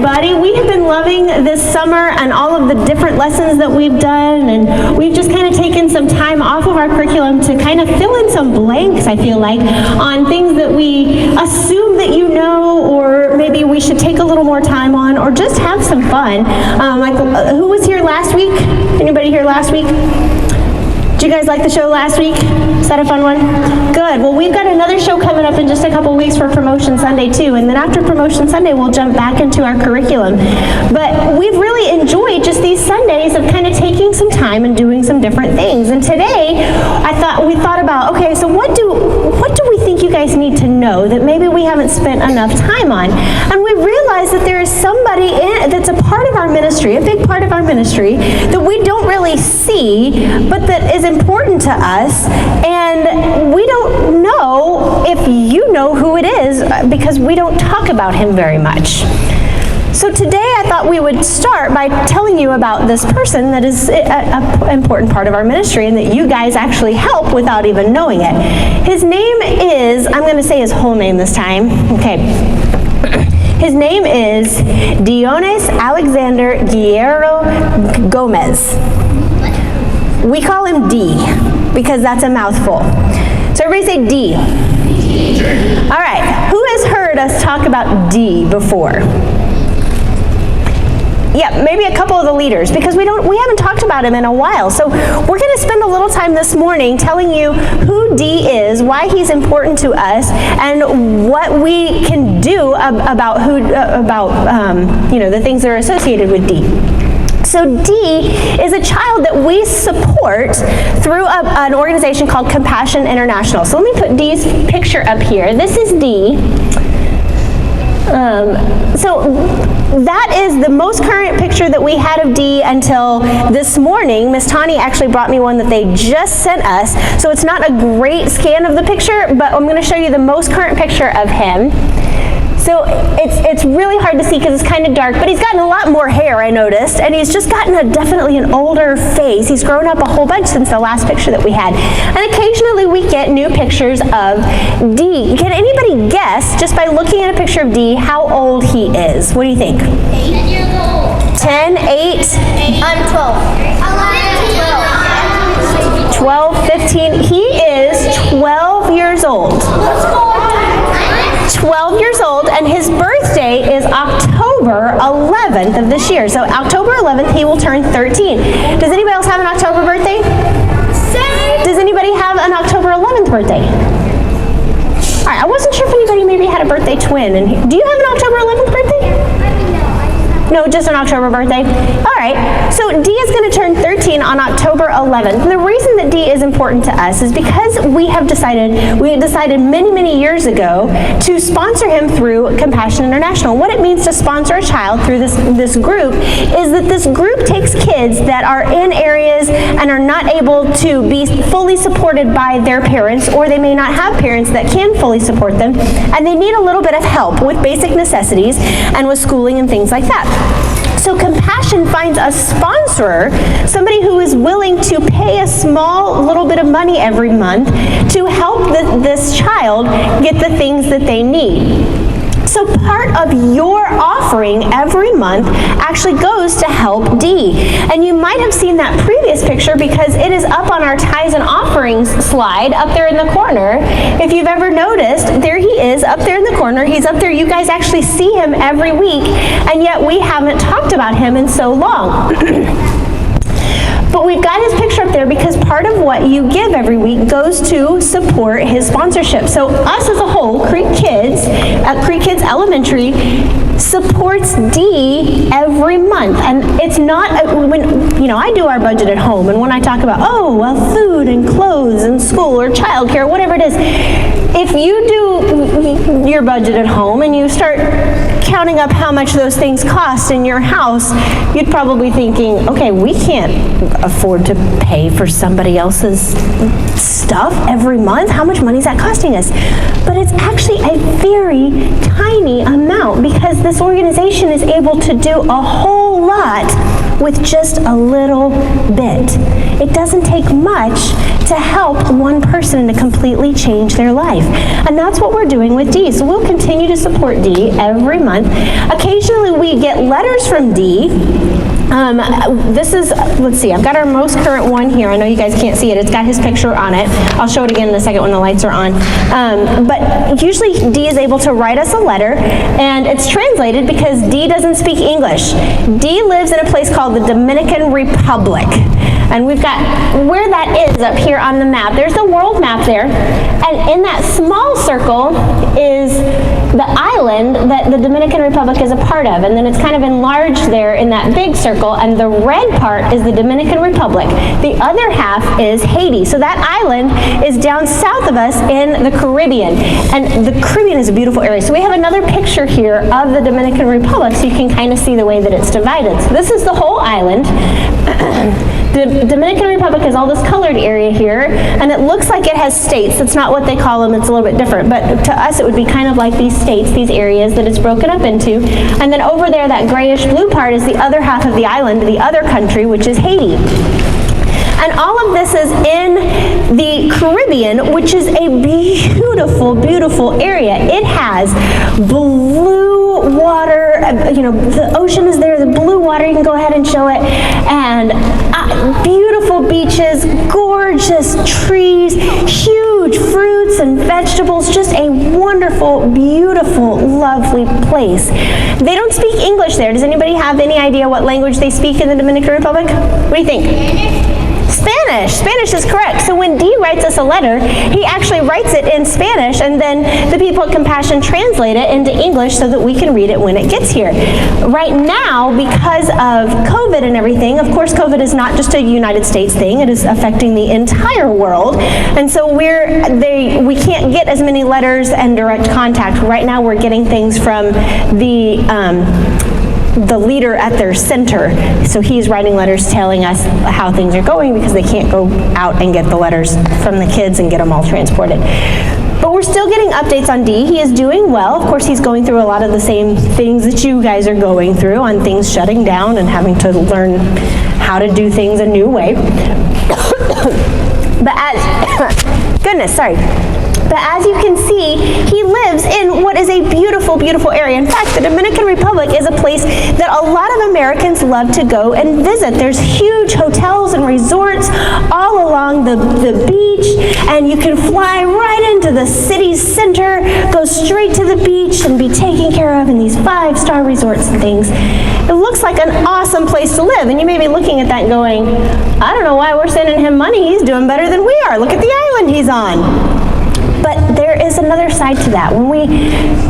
everybody. We have been loving this summer and all of the different lessons that we've done, and we've just kind of taken some time off of our curriculum to kind of fill in some blanks, I feel like, on things that we assume that you know, or maybe we should take a little more time on, or just have some fun. Who was here last week? Anybody here last week? Did you guys like the show last week? Is that a fun one? Good. Well, we've got another show coming up in just a couple weeks for Promotion Sunday too, and then after Promotion Sunday we'll jump back into our curriculum. But we've really enjoyed just these Sundays of kind of taking some time and doing some different things. And today we thought about, okay, so what do we think you guys need to know that maybe we haven't spent enough time on? And we realized that there is somebody that's a part of our ministry, a big part of our ministry, that we don't really see, but that is important to us, and we don't know if you know who it is because we don't talk about him very much. So today I thought we would start by telling you about this person that is an important part of our ministry and that you guys actually help without even knowing it. His name is, I'm going to say his whole name this time. Okay. His name is Dionis Alexander Guerrero Gomez. We call him D because that's a mouthful. So everybody say D. All right, who has heard us talk about D before? Yeah, maybe a couple of the leaders, because we haven't talked about him in a while. So we're going to spend a little time this morning telling you who D is, why he's important to us, and what we can do about the things that are associated with D. So D is a child that we support through an organization called Compassion International. So let me put D's picture up here. This is D. So that is the most current picture that we had of D until this morning. Miss Tani actually brought me one that they just sent us. So it's not a great scan of the picture, but I'm going to show you the most current picture of him. So it's really hard to see because it's kind of dark, but he's gotten a lot more hair, I noticed, and he's just gotten definitely an older face. He's grown up a whole bunch since the last picture that we had. And occasionally we get new pictures of D. Can anybody guess, just by looking at a picture of D, how old he is? What do you think? 8 years old. 10, 8? I'm 12. 12, 15. He is 12 years old. 12 years old, and his birthday is October 11th of this year. So October 11th, he will turn 13. Does anybody else have an October birthday? Same. Does anybody have an October 11th birthday? All right, I wasn't sure if anybody maybe had a birthday twin. And do you have an October 11th birthday? No, just an October birthday? All right, so D is going to turn 13 on October 11th. And the reason that D is important to us is because we had decided many, many years ago to sponsor him through Compassion International. What it means to sponsor a child through this group is that this group takes kids that are in areas and are not able to be fully supported by their parents, or they may not have parents that can fully support them, and they need a little bit of help with basic necessities and with schooling and things like that. So Compassion finds a sponsor, somebody who is willing to pay a small little bit of money every month to help this child get the things that they need. So part of your offering every month actually goes to help D. And you might have seen that previous picture because it is up on our tithes and offerings slide up there in the corner. If you've ever noticed, there he is up there in the corner. He's up there. You guys actually see him every week, and yet we haven't talked about him in so long. But we've got his picture up there because part of what you give every week goes to support his sponsorship. So us as a whole, Creek Kids, at Creek Kids Elementary, supports D every month. And it's not, I do our budget at home, and when I talk about, food and clothes and school or childcare, whatever it is, if you do your budget at home and you start counting up how much those things cost in your house, you'd probably thinking, okay, we can't afford to pay for somebody else's stuff every month. How much money is that costing us? But it's actually a very tiny amount because this organization is able to do a whole lot with just a little bit. It doesn't take much to help one person to completely change their life. And that's what we're doing with Dee. So we'll continue to support Dee every month. Occasionally we get letters from Dee. This is, let's see, I've got our most current one here. I know you guys can't see it. It's got his picture on it. I'll show it again in a second when the lights are on. But usually Dee is able to write us a letter, and it's translated because Dee doesn't speak English. Dee lives in a place called the Dominican Republic. And we've got where that is up here on the map. There's the world map there. And in that small circle is the island that the Dominican Republic is a part of. And then it's kind of enlarged there in that big circle. And the red part is the Dominican Republic. The other half is Haiti. So that island is down south of us in the Caribbean. And the Caribbean is a beautiful area. So we have another picture here of the Dominican Republic so you can kind of see the way that it's divided. So this is the whole island. The Dominican Republic has all this colored area here, and it looks like it has states. That's not what they call them, it's a little bit different. But to us, it would be kind of like these states, these areas that it's broken up into. And then over there, that grayish blue part is the other half of the island, the other country, which is Haiti. And all of this is in the Caribbean, which is a beautiful, beautiful area. It has blue water, the ocean is there, the blue water, you can go ahead and show it, and beautiful beaches, gorgeous trees, huge fruits and vegetables, just a wonderful, beautiful, lovely place. They don't speak English there. Does anybody have any idea what language they speak in the Dominican Republic? What do you think? Spanish. Spanish is correct. So when Dee writes us a letter, he actually writes it in Spanish, and then the people at Compassion translate it into English so that we can read it when it gets here. Right now, because of COVID and everything, of course COVID is not just a United States thing, it is affecting the entire world. And so we can't get as many letters and direct contact. Right now we're getting things from the leader at their center. So he's writing letters telling us how things are going because they can't go out and get the letters from the kids and get them all transported. But we're still getting updates on Dee. He is doing well. Of course, he's going through a lot of the same things that you guys are going through on things shutting down and having to learn how to do things a new way. But as you can see, he lives in what is a beautiful, beautiful area. In fact, the Dominican Republic is a place that a lot of Americans love to go and visit. There's huge hotels and resorts all along the beach, and you can fly right into the city's center, go straight to the beach, and be taken care of in these 5-star resorts and things. It looks like an awesome place to live, and you may be looking at that and going, I don't know why we're sending him money. He's doing better than we are. Look at the island he's on. But there is another side to that. When we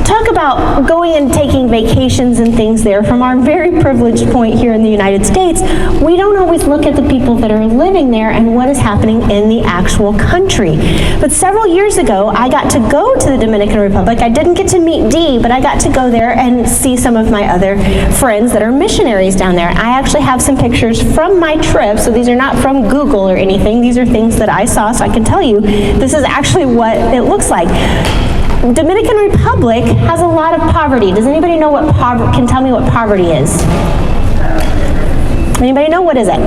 talk about going and taking vacations and things there from our very privileged point here in the United States, we don't always look at the people that are living there and what is happening in the actual country. But several years ago, I got to go to the Dominican Republic. I didn't get to meet Dee, but I got to go there and see some of my other friends that are missionaries down there. I actually have some pictures from my trip, so these are not from Google or anything. These are things that I saw, so I can tell you this is actually what it looks like. Dominican Republic has a lot of poverty. Does anybody know what can tell me what poverty is? Anybody know what is it?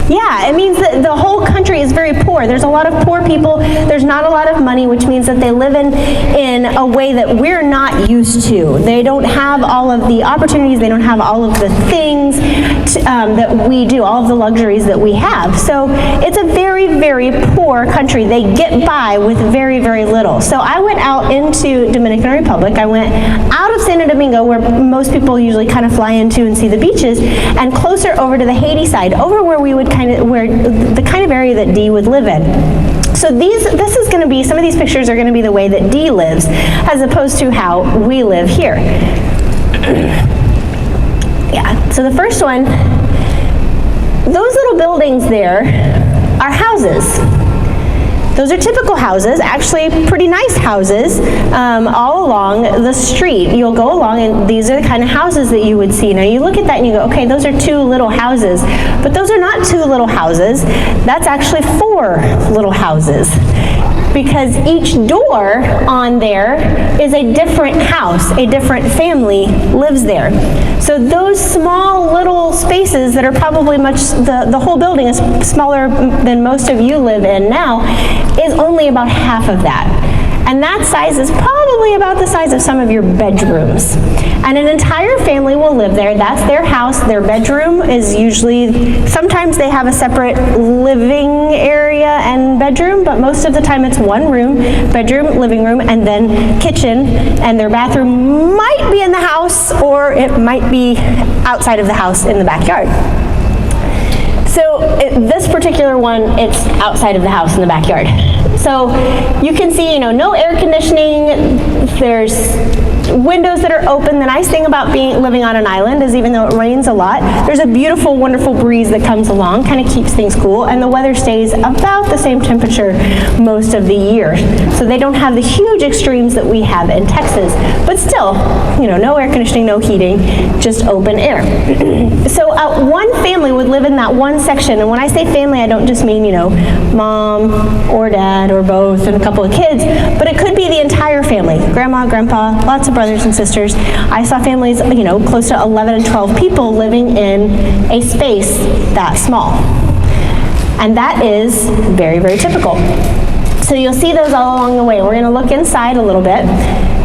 Yeah, it means that the whole country is very poor. There's a lot of poor people. There's not a lot of money, which means that they live in a way that we're not used to. They don't have all of the opportunities. They don't have all of the things that we do, all of the luxuries that we have. So it's a very, very poor country. They get by with very, very little. So I went out into Dominican Republic. I went out of Santo Domingo, where most people usually kind of fly into and see the beaches, and closer over to the Haiti side, over where we would where the kind of area that Dee would live in. So this is going to be, some of these pictures are going to be the way that Dee lives, as opposed to how we live here. Yeah, so the first one, those little buildings there are houses. Those are typical houses, actually pretty nice houses, all along the street. You'll go along and these are the kind of houses that you would see. Now you look at that and you go, okay, those are 2 little houses. But those are not 2 little houses. That's actually 4 little houses. because each door on there is a different house, a different family lives there. So those small little spaces that are probably the whole building is smaller than most of you live in now, is only about half of that. And that size is probably about the size of some of your bedrooms. And an entire family will live there. That's their house. Their bedroom is usually, sometimes they have a separate living area and bedroom, but most of the time it's one room, bedroom, living room, and then kitchen. And their bathroom might be in the house, or it might be outside of the house in the backyard. So this particular one, it's outside of the house in the backyard. So you can see, no air conditioning. There's windows that are open. The nice thing about living on an island is even though it rains a lot, there's a beautiful, wonderful breeze that comes along, kind of keeps things cool, and the weather stays about the same temperature most of the year. So they don't have the huge extremes that we have in Texas, but still, no air conditioning, no heating, just open air. So one family would live in that one section, and when I say family, I don't just mean, mom or dad or both and a couple of kids, but it could be the entire family, grandma, grandpa, lots of brothers and sisters. I saw families, close to 11 and 12 people living in a space that small. And that is very, very typical. So you'll see those all along the way. We're going to look inside a little bit.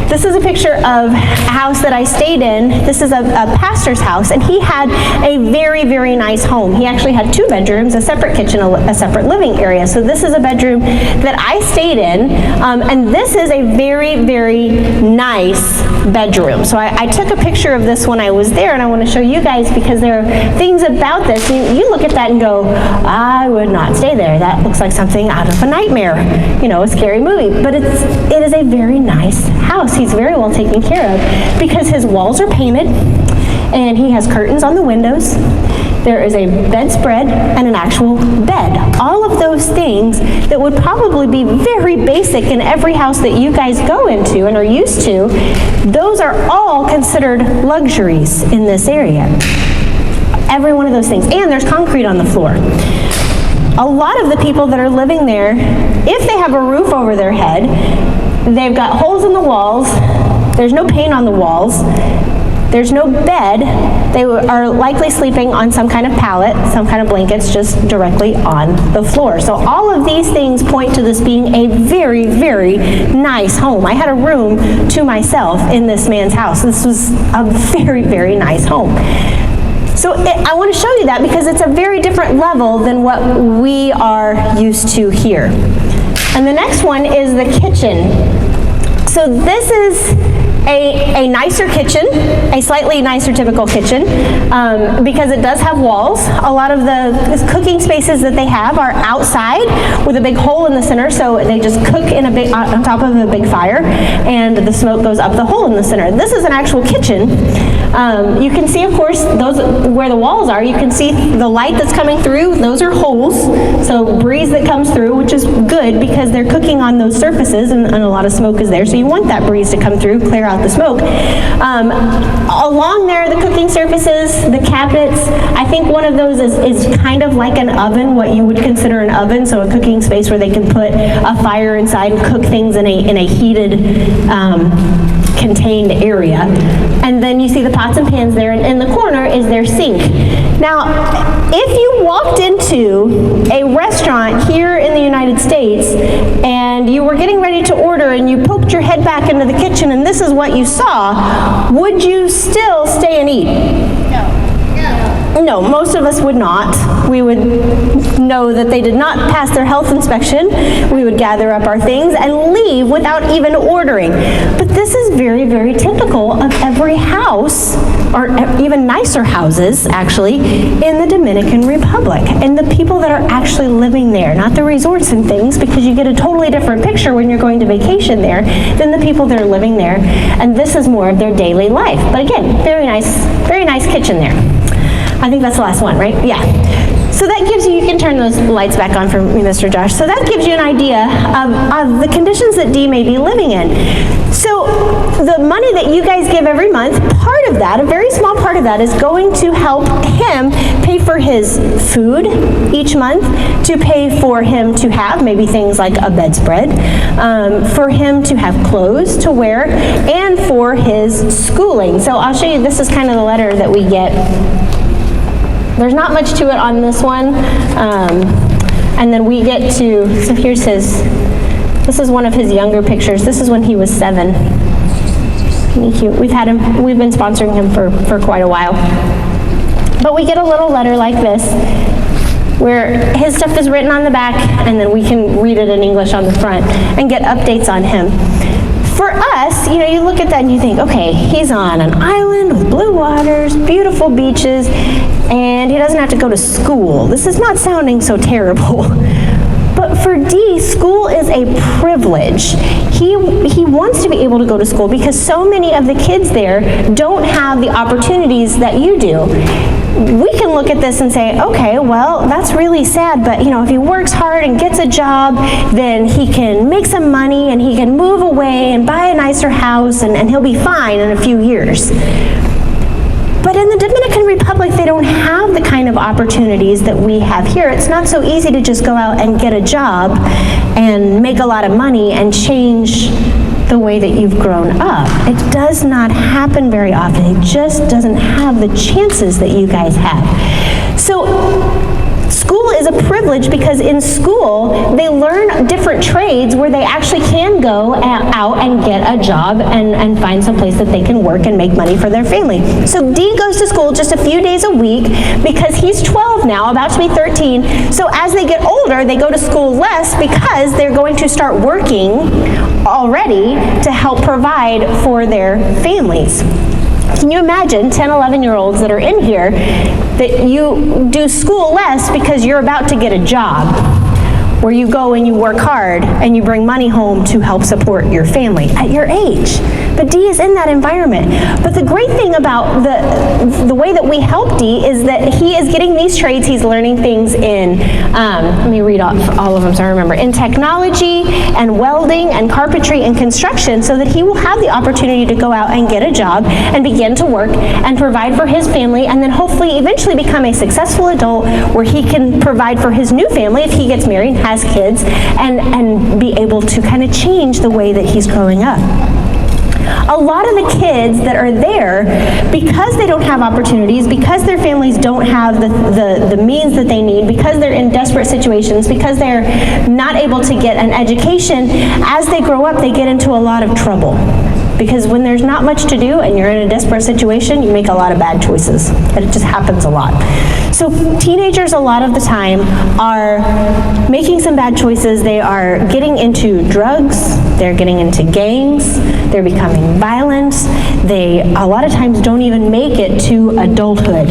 This is a picture of a house that I stayed in. This is a pastor's house, and he had a very, very nice home. He actually had 2 bedrooms, a separate kitchen, a separate living area. So this is a bedroom that I stayed in, and this is a very, very nice bedroom. So I took a picture of this when I was there, and I want to show you guys because there are things about this. You look at that and go, I would not stay there. That looks like something out of a nightmare, a scary movie. But it is a very nice house. He's very well taken care of because his walls are painted and he has curtains on the windows. There is a bedspread and an actual bed. All of those things that would probably be very basic in every house that you guys go into and are used to, those are all considered luxuries in this area. Every one of those things. And there's concrete on the floor. A lot of the people that are living there, if they have a roof over their head, they've got holes in the walls, there's no paint on the walls, there's no bed, they are likely sleeping on some kind of pallet, some kind of blankets just directly on the floor. So all of these things point to this being a very, very nice home. I had a room to myself in this man's house. This was a very, very nice home. So I want to show you that because it's a very different level than what we are used to here. And the next one is the kitchen. So this is a nicer kitchen, a slightly nicer typical kitchen, because it does have walls. A lot of the cooking spaces that they have are outside with a big hole in the center, so they just cook on top of a big fire, and the smoke goes up the hole in the center. This is an actual kitchen. You can see, of course, those where the walls are, you can see the light that's coming through. Those are holes, so breeze that comes through, which is good because they're cooking on those surfaces, and a lot of smoke is there, so you want that breeze to come through, clear out the smoke. Along there, the cooking surfaces, the cabinets, I think one of those is kind of like an oven, what you would consider an oven, so a cooking space where they can put a fire inside and cook things in a heated, contained area. And then you see the pots and pans there, and in the corner is their sink. Now, if you walked into a restaurant here in the United States and you were getting ready to order and you poked your head back into the kitchen and this is what you saw, would you still stay and eat? No, most of us would not. We would know that they did not pass their health inspection. We would gather up our things and leave without even ordering. But this is very, very typical of every house, or even nicer houses, actually, in the Dominican Republic. And the people that are actually living there, not the resorts and things, because you get a totally different picture when you're going to vacation there than the people that are living there. And this is more of their daily life. But again, very nice kitchen there. I think that's the last one, right? Yeah. So that gives you can turn those lights back on for me, Mr. Josh. So that gives you an idea of the conditions that Dee may be living in. So the money that you guys give every month, part of that, a very small part of that, is going to help him pay for his food each month, to pay for him to have maybe things like a bedspread, for him to have clothes to wear, and for his schooling. So I'll show you, this is kind of the letter that we get. There's not much to it on this one. And then we get to, so here's his, this is one of his younger pictures. This is when he was 7. Cute. We've been sponsoring him for quite a while. But we get a little letter like this, where his stuff is written on the back, and then we can read it in English on the front and get updates on him. For us, you know, you look at that and you think, okay, he's on an island with blue waters, beautiful beaches, and he doesn't have to go to school. This is not sounding so terrible. But for Dee, school is a privilege. He wants to be able to go to school because so many of the kids there don't have the opportunities that you do. We can look at this and say, okay, well, that's really sad, but you know, if he works hard and gets a job, then he can make some money and he can move away and buy a nicer house, and he'll be fine in a few years. But in the Dominican Republic, they don't have the kind of opportunities that we have here. It's not so easy to just go out and get a job and make a lot of money and change the way that you've grown up. It does not happen very often. It just doesn't have the chances that you guys have. So school is a privilege because in school, they learn different trades where they actually can go out and get a job and find some place that they can work and make money for their family. So Dee goes to school just a few days a week because he's 12 now, about to be 13. So as they get older, they go to school less because they're going to start working already to help provide for their families. Can you imagine 10, 11-year-olds that are in here that you do school less because you're about to get a job where you go and you work hard and you bring money home to help support your family at your age? But Dee is in that environment. But the great thing about the way that we help Dee is that he is getting these trades. He's learning things in, let me read off all of them so I remember, in technology and welding and carpentry and construction, so that he will have the opportunity to go out and get a job and begin to work and provide for his family, and then hopefully eventually become a successful adult where he can provide for his new family if he gets married and has kids, and be able to kind of change the way that he's growing up. A lot of the kids that are there, because they don't have opportunities, because their families don't have the means that they need, because they're in desperate situations, because they're not able to get an education, as they grow up, they get into a lot of trouble. Because when there's not much to do and you're in a desperate situation, you make a lot of bad choices. And it just happens a lot. So teenagers a lot of the time are making some bad choices. They are getting into drugs, they're getting into gangs, they're becoming violent. They a lot of times don't even make it to adulthood.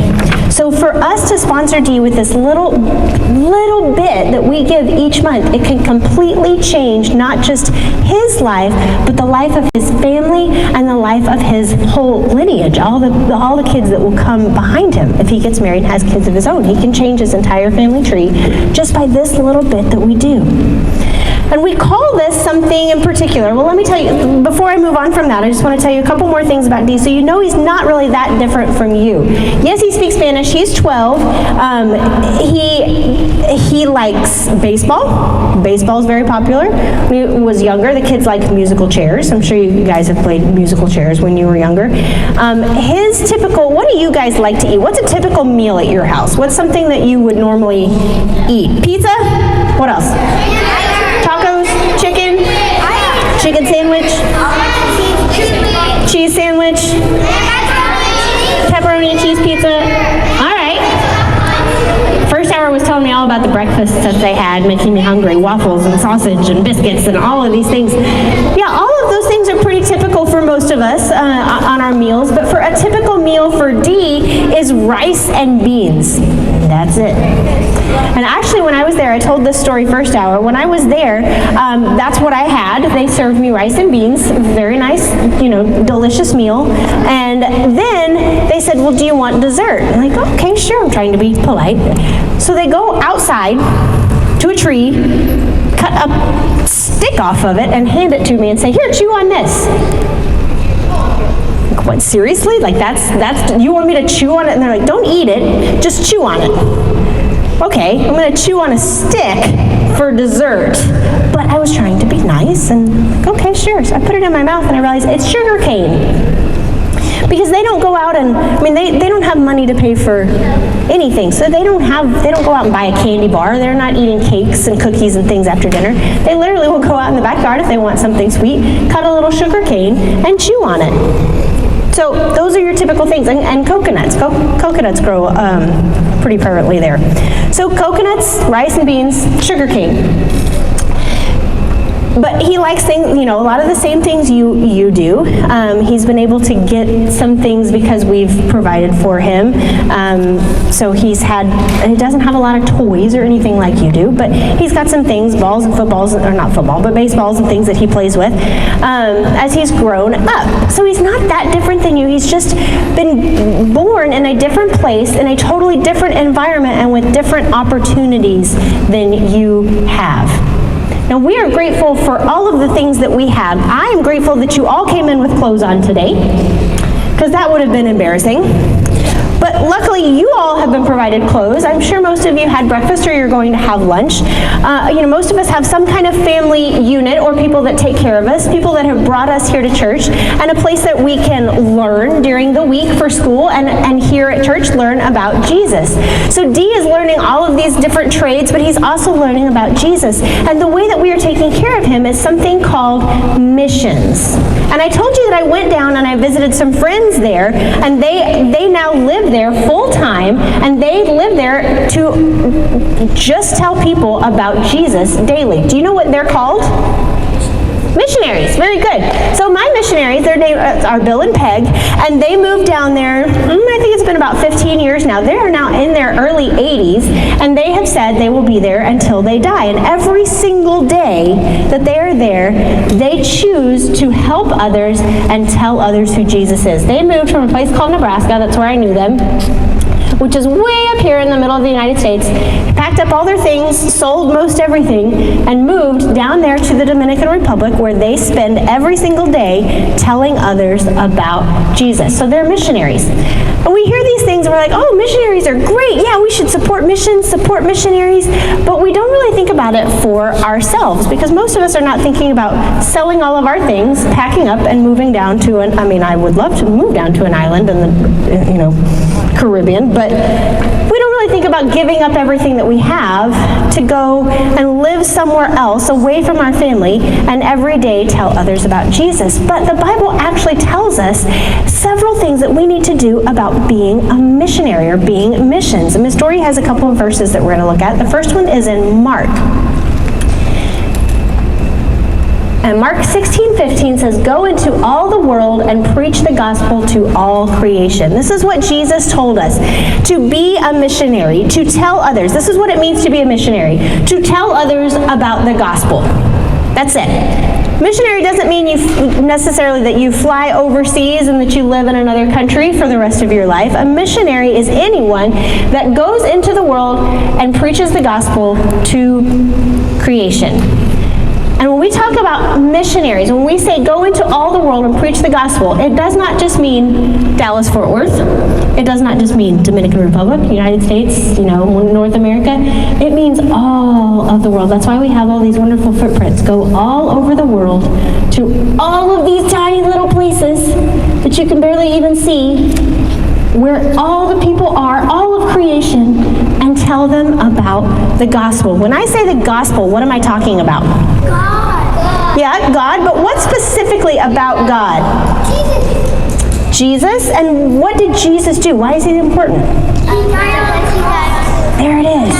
So for us to sponsor Dee with this little bit that we give each month, it can completely change not just his life, but the life of his family and the life of his whole lineage, all the kids that will come behind him. If he gets married and has kids of his own, he can change his entire family tree just by this little bit that we do. And we call this something in particular. Well, let me tell you, before I move on from that, I just want to tell you a couple more things about Dee, so you know he's not really that different from you. Yes, he speaks Spanish. He's 12. He likes baseball. Baseball is very popular. When he was younger, the kids like musical chairs. I'm sure you guys have played musical chairs when you were younger. His typical, what do you guys like to eat? What's a typical meal at your house? What's something that you would normally eat? Pizza? What else? Tacos, chicken, chicken sandwich, cheese sandwich, pepperoni and cheese pizza. All right. First hour was telling me all about the breakfasts that they had, making me hungry. Waffles and sausage and biscuits and all of these things. Yeah, all of those things are pretty typical for most of us on our meals, but for a typical meal for Dee is rice and beans. That's it. And actually, when I was there, I told this story first hour. When I was there, that's what I had. They served me rice and beans, very nice, delicious meal. And then they said, well, do you want dessert? I'm like, okay, sure, I'm trying to be polite. So they go outside to a tree, cut a stick off of it, and hand it to me and say, here, chew on this. seriously? Like that's, you want me to chew on it? And they're like, don't eat it, just chew on it. Okay, I'm gonna chew on a stick for dessert. But I was trying to be nice and, like, okay, sure. So I put it in my mouth and I realized it's sugar cane. Because they don't go out and, I mean, they don't have money to pay for anything. So they don't go out and buy a candy bar. They're not eating cakes and cookies and things after dinner. They literally will go out in the backyard if they want something sweet, cut a little sugar cane and chew on it. So those are your typical things. And coconuts. Coconuts grow pretty prevalently there. So coconuts, rice and beans, sugar cane. But he likes things, a lot of the same things you do. He's been able to get some things because we've provided for him. So he doesn't have a lot of toys or anything like you do, but he's got some things, balls and footballs, or not football, but baseballs and things that he plays with as he's grown up. So he's not that different than you. He's just been born in a different place, in a totally different environment, and with different opportunities than you have. Now, we are grateful for all of the things that we have. I am grateful that you all came in with clothes on today, because that would have been embarrassing. But luckily, you all have been provided clothes. I'm sure most of you had breakfast or you're going to have lunch. Most of us have some kind of family unit or people that take care of us, people that have brought us here to church, and a place that we can learn during the week for school and here at church learn about Jesus. So Dee is learning all of these different trades, but he's also learning about Jesus. And the way that we are taking care of him is something called missions. And I told you that I went down and I visited some friends there, and they now live there full time, and they live there to just tell people about Jesus daily. Do you know what they're called? Missionaries. Very good. So my missionaries, their name are Bill and Peg, and they moved down there, I think it's been about 15 years now. They are now in their early 80s, and they have said they will be there until they die. And every single day that they are there, they choose to help others and tell others who Jesus is. They moved from a place called Nebraska, that's where I knew them, which is way up here in the middle of the United States, packed up all their things, sold most everything, and moved down there to the Dominican Republic, where they spend every single day telling others about Jesus. So they're missionaries. And we hear these things and we're like, oh, missionaries are great. Yeah, we should support missions, support missionaries. But we don't really think about it for ourselves, because most of us are not thinking about selling all of our things, packing up, and moving down to I would love to move down to an island in the, Caribbean, but we don't really think about giving up everything that we have to go and live somewhere else away from our family and every day tell others about Jesus. But the Bible actually tells us several things that we need to do about being a missionary or being missions. And Miss Dory has a couple of verses that we're going to look at. The first one is in Mark. And Mark 16:15 says, "Go into all the world and preach the gospel to all creation." This is what Jesus told us, to be a missionary, to tell others. This is what it means to be a missionary, to tell others about the gospel. That's it. Missionary doesn't mean necessarily that you fly overseas and that you live in another country for the rest of your life. A missionary is anyone that goes into the world and preaches the gospel to creation. And when we talk about missionaries, when we say go into all the world and preach the gospel, it does not just mean Dallas-Fort Worth. It does not just mean Dominican Republic, United States, North America. It means all of the world. That's why we have all these wonderful footprints. Go all over the world to all of these tiny little places that you can barely even see, where all the people are, all of creation, and tell them about the gospel. When I say the gospel, what am I talking about? God. Yeah, God, but what specifically about God? Jesus. And what did Jesus do? Why is he important? There it is.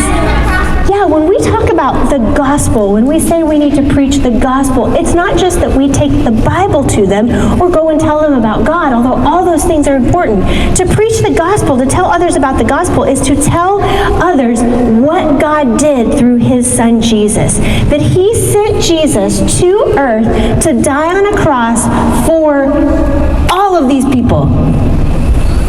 Yeah, when we talk about the gospel, when we say we need to preach the gospel, it's not just that we take the Bible to them or go and tell them about God, although all those things are important. To preach the gospel, to tell others about the gospel, is to tell others what God did through his son Jesus. That he sent Jesus to earth to die on a cross for all of these people.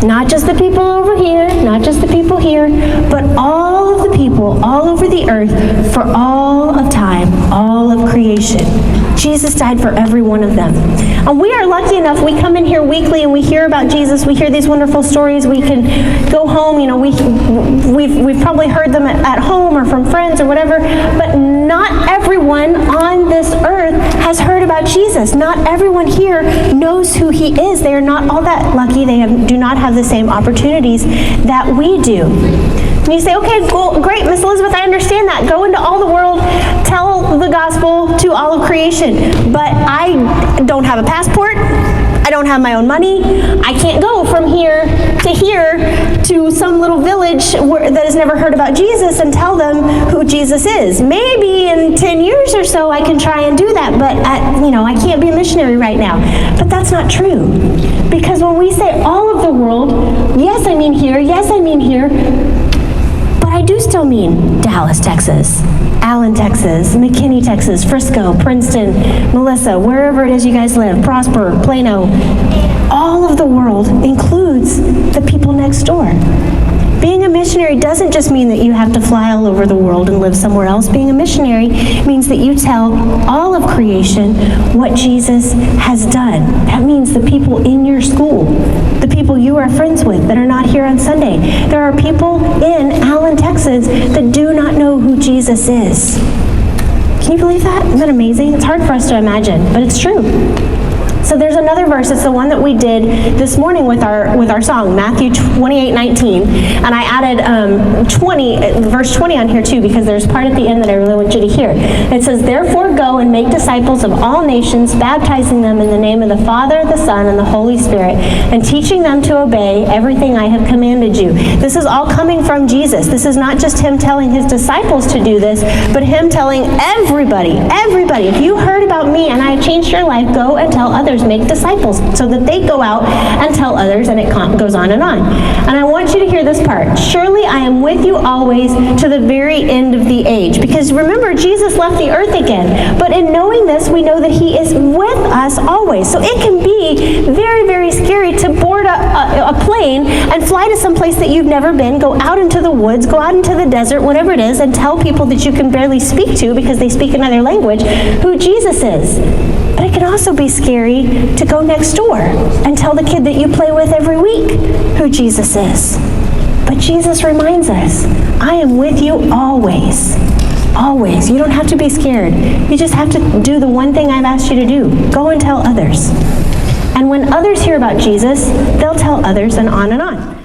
Not just the people over here, not just the people here, but all of the people all over the earth for all of time, all of creation. Jesus died for every one of them. And we are lucky enough, we come in here weekly and we hear about Jesus, we hear these wonderful stories, we can go home, you know, we've probably heard them at home or from friends or whatever, but not everyone on this earth has heard about Jesus. Not everyone here knows who he is. They are not all that lucky. They do not have the same opportunities that we do. And you say, okay, cool, great, Miss Elizabeth, I understand that. Go into all the world, tell the gospel to all of creation. But I don't have a passport. I don't have my own money. I can't go from here to some little village that has never heard about Jesus and tell them who Jesus is. Maybe in 10 years or so I can try and do that, but I can't be a missionary right now. But that's not true. Because when we say all of the world, yes, I mean here, yes, I mean here, but I do still mean Dallas, Texas, Allen, Texas, McKinney, Texas, Frisco, Princeton, Melissa, wherever it is you guys live, Prosper, Plano. All of the world includes the people next door. Being a missionary doesn't just mean that you have to fly all over the world and live somewhere else. Being a missionary means that you tell all of creation what Jesus has done. That means the people in your school, the people you are friends with that are not here on Sunday. There are people in Allen, Texas that do not know who Jesus is. Can you believe that? Isn't that amazing? It's hard for us to imagine, but it's true. So there's another verse. It's the one that we did this morning with our song, Matthew 28:19. And I added verse 20 on here too, because there's part at the end that I really want you to hear. It says, "Therefore go and make disciples of all nations, baptizing them in the name of the Father, the Son, and the Holy Spirit, and teaching them to obey everything I have commanded you." This is all coming from Jesus. This is not just him telling his disciples to do this, but him telling everybody, if you heard about me and I have changed your life, go and tell others, make disciples, so that they go out and tell others, and it goes on and on. And I want you to hear this part. "Surely I am with you always to the very end of the age." Because remember, Jesus left the earth again. But in knowing this, we know that he is with us always. So it can be very, very scary to board a plane and fly to some place that you've never been, go out into the woods, go out into the desert, whatever it is, and tell people that you can barely speak to because they speak another language who Jesus is. But it can also be scary to go next door and tell the kid that you play with every week who Jesus is. But Jesus reminds us, I am with you always. Always. You don't have to be scared. You just have to do the one thing I've asked you to do. Go and tell others. And when others hear about Jesus, they'll tell others, and on and on.